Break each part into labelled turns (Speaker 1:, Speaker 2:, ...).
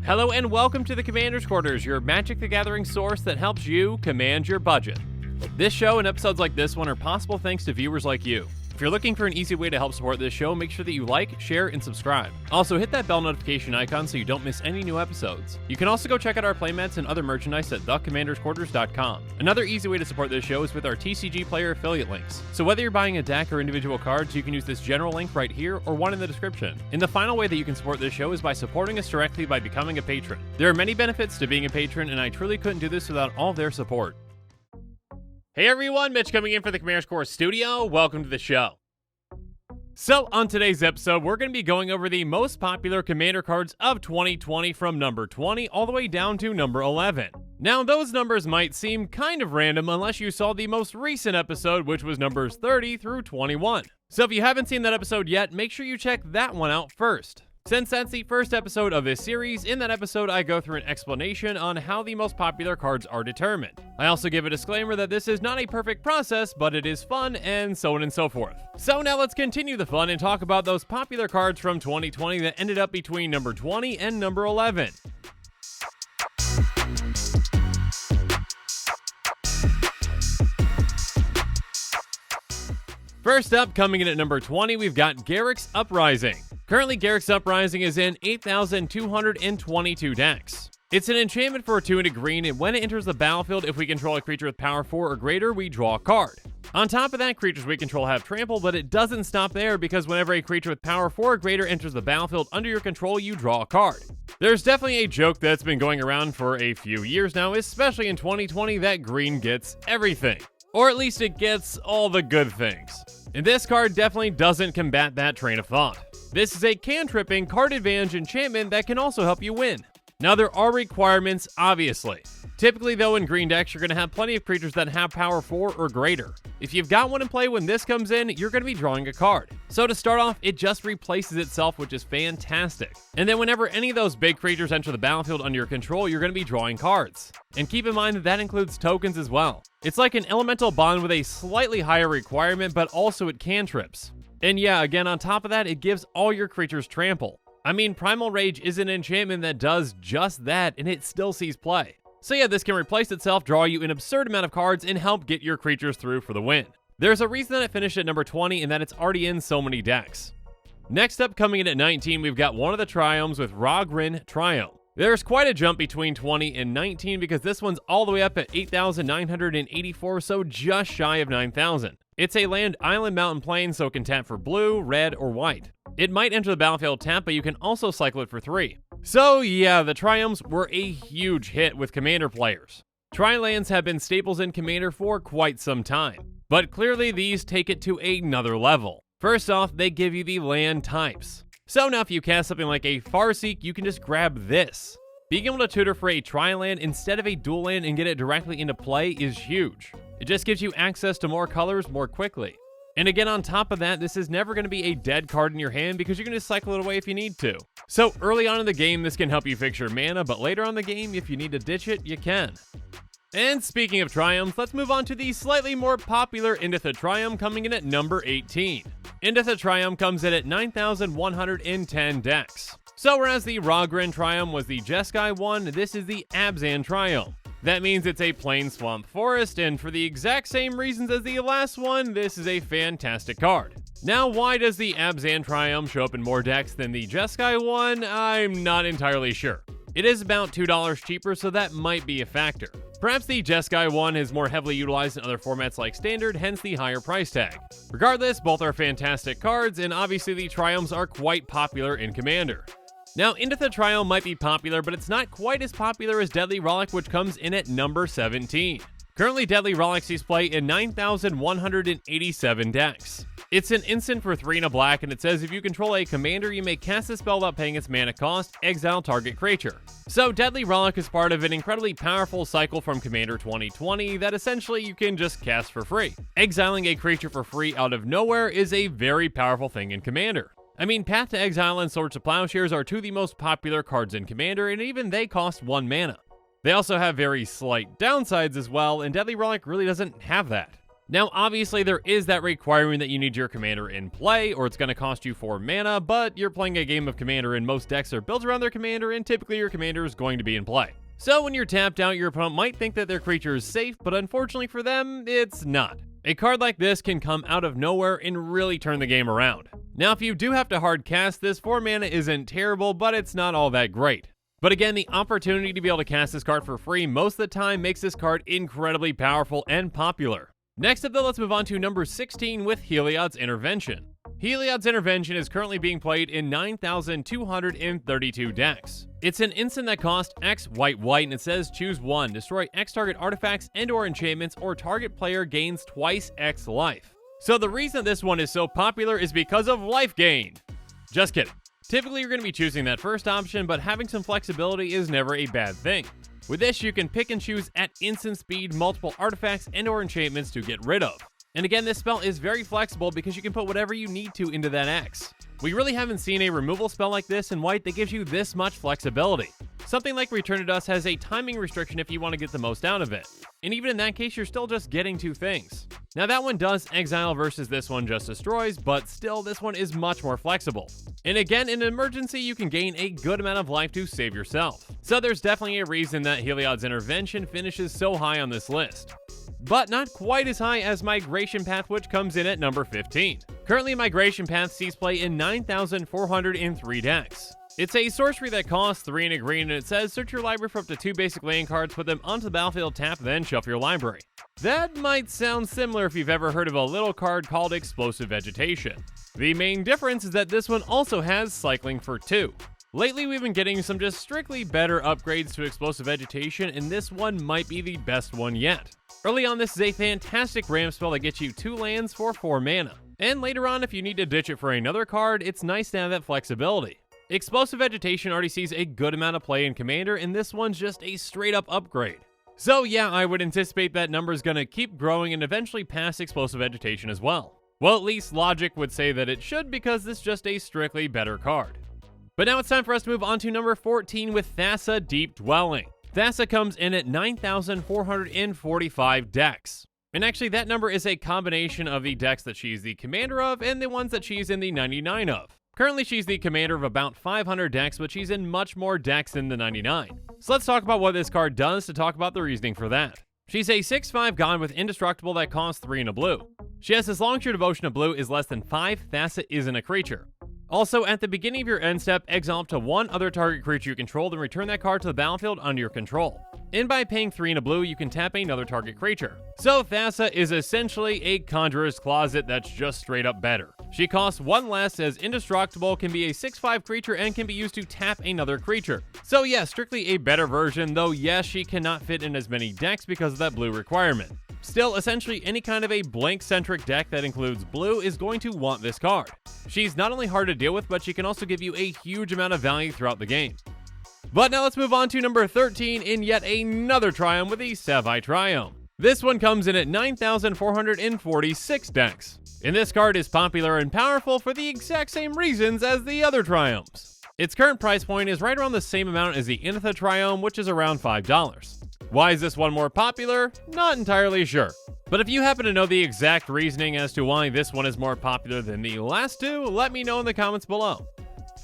Speaker 1: Hello and welcome to the Commander's Quarters, your Magic the Gathering source that helps you command your budget. This show and episodes like this one are possible thanks to viewers like you. If you're looking for an easy way to help support this show, make sure that you like, share, and subscribe. Also, hit that bell notification icon so you don't miss any new episodes. You can also go check out our playmats and other merchandise at thecommandersquarters.com. Another easy way to support this show is with our TCG player affiliate links. So whether you're buying a deck or individual cards, you can use this general link right here or one in the description. And the final way that you can support this show is by supporting us directly by becoming a patron. There are many benefits to being a patron, and I truly couldn't do this without all their support. Hey everyone, Mitch coming in for the Commander's Quarters studio. Welcome to the show. So on today's episode, we're going to be going over the most popular Commander cards of 2020 from number 20 all the way down to number 11. Now, those numbers might seem kind of random unless you saw the most recent episode, which was numbers 30 through 21. So if you haven't seen that episode yet, make sure you check that one out first. Since that's the first episode of this series, in that episode I go through an explanation on how the most popular cards are determined. I also give a disclaimer that this is not a perfect process, but it is fun, and so on and so forth. So now let's continue the fun and talk about those popular cards from 2020 that ended up between number 20 and number 11. First up, coming in at number 20, we've got Garricks Uprising. Currently, Garricks Uprising is in 8,222 decks. It's an enchantment for a 2 and a green, and when it enters the battlefield, if we control a creature with power 4 or greater, we draw a card. On top of that, creatures we control have trample, but it doesn't stop there because whenever a creature with power 4 or greater enters the battlefield under your control, you draw a card. There's definitely a joke that's been going around for a few years now, especially in 2020, that green gets everything. Or at least it gets all the good things. And this card definitely doesn't combat that train of thought. This is a cantripping card advantage enchantment that can also help you win. Now there are requirements, obviously. Typically though, in green decks, you're going to have plenty of creatures that have power 4 or greater. If you've got one in play when this comes in, you're going to be drawing a card. So to start off, it just replaces itself, which is fantastic. And then whenever any of those big creatures enter the battlefield under your control, you're going to be drawing cards. And keep in mind that that includes tokens as well. It's like an elemental bond with a slightly higher requirement, but also it cantrips. And yeah, again, on top of that, it gives all your creatures trample. I mean, Primal Rage is an enchantment that does just that, and it still sees play. So yeah, this can replace itself, draw you an absurd amount of cards, and help get your creatures through for the win. There's a reason that it finished at number 20, and that it's already in so many decks. Next up, coming in at 19, we've got one of the Triumphs with Garricks Triumph. There's quite a jump between 20 and 19 because this one's all the way up at 8,984, so just shy of 9,000. It's a land, island, mountain, plain, so it can tap for blue, red, or white. It might enter the battlefield tap, but you can also cycle it for 3. So yeah, the Triumphs were a huge hit with Commander players. Tri-lands have been staples in Commander for quite some time, but clearly these take it to another level. First off, they give you the land types. So now if you cast something like a Farseek, you can just grab this. Being able to tutor for a tri-land instead of a dual land and get it directly into play is huge. It just gives you access to more colors more quickly. And again, on top of that, this is never going to be a dead card in your hand because you can just cycle it away if you need to. So early on in the game, this can help you fix your mana, but later on in the game, if you need to ditch it, you can. And speaking of Triumphs, let's move on to the slightly more popular Indescent Triumph coming in at number 18. Indescent Triumph comes in at 9,110 decks. So whereas the Garricks Triumph was the Jeskai one, this is the Abzan Triumph. That means it's a plain swamp forest, and for the exact same reasons as the last one, this is a fantastic card. Now, why does the Abzan Triumph show up in more decks than the Jeskai one? I'm not entirely sure. It is about $2 cheaper, so that might be a factor. Perhaps the Jeskai one is more heavily utilized in other formats like Standard, hence the higher price tag. Regardless, both are fantastic cards, and obviously the Triumphs are quite popular in Commander. Now, Indescent Triumph might be popular, but it's not quite as popular as Deadly Relic, which comes in at number 17. Currently, Deadly Relic sees play in 9,187 decks. It's an instant for 3 and a black, and it says if you control a commander, you may cast the spell without paying its mana cost, exile target creature. So Deadly Relic is part of an incredibly powerful cycle from Commander 2020 that essentially you can just cast for free. Exiling a creature for free out of nowhere is a very powerful thing in Commander. I mean, Path to Exile and Swords to Plowshares are two of the most popular cards in Commander, and even they cost 1 mana. They also have very slight downsides as well, and Deadly Relic really doesn't have that. Now, obviously, there is that requirement that you need your commander in play, or it's going to cost you 4 mana, but you're playing a game of commander and most decks are built around their commander, and typically your commander is going to be in play. So when you're tapped out, your opponent might think that their creature is safe, but unfortunately for them, it's not. A card like this can come out of nowhere and really turn the game around. Now, if you do have to hard cast this, 4 mana isn't terrible, but it's not all that great. But again, the opportunity to be able to cast this card for free most of the time makes this card incredibly powerful and popular. Next up though, let's move on to number 16 with Helios Intervention. Helios Intervention is currently being played in 9,232 decks. It's an instant that costs X white and it says choose one, destroy X target artifacts and or enchantments, or target player gains twice X life. So the reason this one is so popular is because of life gain. Just kidding. Typically you're going to be choosing that first option, but having some flexibility is never a bad thing. With this, you can pick and choose at instant speed multiple artifacts and or enchantments to get rid of. And again, this spell is very flexible because you can put whatever you need to into that X. We really haven't seen a removal spell like this in white that gives you this much flexibility. Something like Return to Dust has a timing restriction if you want to get the most out of it. And even in that case, you're still just getting 2 things. Now that one does exile versus this one just destroys, but still this one is much more flexible. And again, in an emergency, you can gain a good amount of life to save yourself. So there's definitely a reason that Helios Intervention finishes so high on this list. But not quite as high as Migration Path, which comes in at number 15. Currently, Migration Path sees play in 9,403 decks. It's a sorcery that costs 3 and a green, and it says search your library for up to 2 basic land cards, put them onto the battlefield, tap, then shuffle your library. That might sound similar if you've ever heard of a little card called Explosive Vegetation. The main difference is that this one also has cycling for 2. Lately, we've been getting some just strictly better upgrades to Explosive Vegetation, and this one might be the best one yet. Early on, this is a fantastic ramp spell that gets you 2 lands for 4 mana. And later on, if you need to ditch it for another card, it's nice to have that flexibility. Explosive Vegetation already sees a good amount of play in Commander, and this one's just a straight up upgrade. So yeah, I would anticipate that number is going to keep growing and eventually pass Explosive Vegetation as well. Well, at least logic would say that it should, because this is just a strictly better card. But now it's time for us to move on to number 14 with Fassa Deep Dwelling. Fassa comes in at 9,445 decks. And actually that number is a combination of the decks that she's the commander of and the ones that she's in the 99 of. Currently she's the commander of about 500 decks, but she's in much more decks than the 99. So let's talk about what this card does to talk about the reasoning for that. She's a 6/5 god with Indestructible that costs 3 and a blue. She has as long as your devotion of blue is less than 5, Fassa isn't a creature. Also, at the beginning of your end step, exile up to 1 other target creature you control, then return that card to the battlefield under your control. And by paying 3 and a blue, you can tap another target creature. So Fassa is essentially a Conjurer's Closet that's just straight up better. She costs 1 less, as Indestructible can be a 6/5 creature and can be used to tap another creature. So yeah, strictly a better version, though yes, she cannot fit in as many decks because of that blue requirement. Still, essentially any kind of a blank-centric deck that includes blue is going to want this card. She's not only hard to deal with, but she can also give you a huge amount of value throughout the game. But now let's move on to number 13 in yet another Triumph with the Savai Triumph. This one comes in at 9,446 decks. And this card is popular and powerful for the exact same reasons as the other Triumphs. Its current price point is right around the same amount as the Initha Triumph, which is around $5. Why is this one more popular? Not entirely sure. But if you happen to know the exact reasoning as to why this one is more popular than the last two, let me know in the comments below.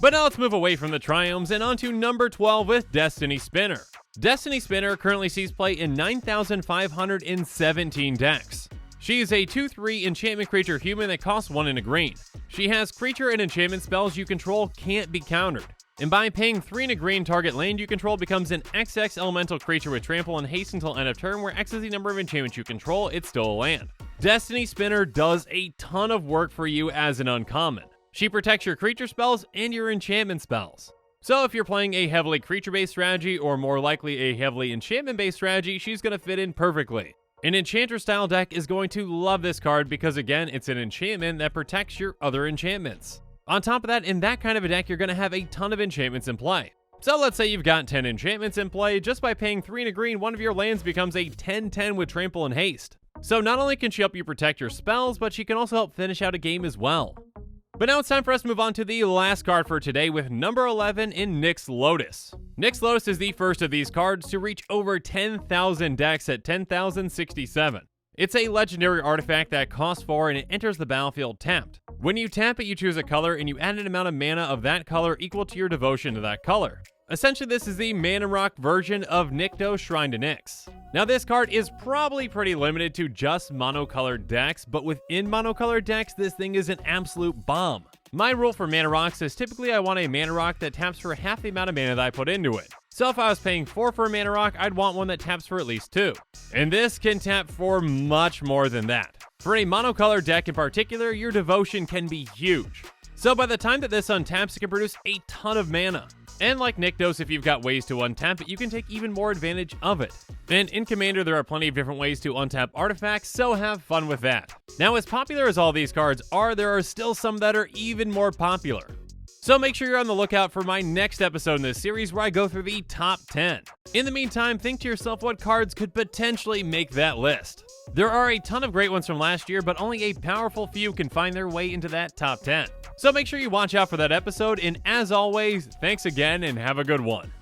Speaker 1: But now let's move away from the Triumphs and on to number 12 with Destiny Spinner. Destiny Spinner currently sees play in 9,517 decks. She is a 2/3 enchantment creature human that costs 1 and a green. She has creature and enchantment spells you control can't be countered. And by paying 3 and a green, target land you control becomes an XX elemental creature with trample and haste until end of turn, where X is the number of enchantments you control, it's still a land. Destiny Spinner does a ton of work for you as an uncommon. She protects your creature spells and your enchantment spells. So if you're playing a heavily creature-based strategy, or more likely a heavily enchantment-based strategy, she's going to fit in perfectly. An Enchanter-style deck is going to love this card because, again, it's an enchantment that protects your other enchantments. On top of that, in that kind of a deck, you're going to have a ton of enchantments in play. So let's say you've got 10 enchantments in play. Just by paying 3 and a green, one of your lands becomes a 10/10 with trample and haste. So not only can she help you protect your spells, but she can also help finish out a game as well. But now it's time for us to move on to the last card for today with number 11 in Nyx Lotus. Nyx Lotus is the first of these cards to reach over 10,000 decks at 10,067. It's a legendary artifact that costs 4 and it enters the battlefield tapped. When you tap it, you choose a color and you add an amount of mana of that color equal to your devotion to that color. Essentially, this is the Mana Rock version of Nykthos Shrine to Nyx. Now, this card is probably pretty limited to just monocolored decks, but within monocolored decks, this thing is an absolute bomb. My rule for Mana Rocks is typically I want a Mana Rock that taps for half the amount of mana that I put into it. So if I was paying 4 for a Mana Rock, I'd want one that taps for at least 2. And this can tap for much more than that. For a monocolored deck in particular, your devotion can be huge. So by the time that this untaps, it can produce a ton of mana. And like Nykthos, if you've got ways to untap it, you can take even more advantage of it. And in Commander, there are plenty of different ways to untap artifacts, so have fun with that. Now, as popular as all these cards are, there are still some that are even more popular. So make sure you're on the lookout for my next episode in this series where I go through the top 10. In the meantime, think to yourself what cards could potentially make that list. There are a ton of great ones from last year, but only a powerful few can find their way into that top 10. So make sure you watch out for that episode, and as always, thanks again and have a good one.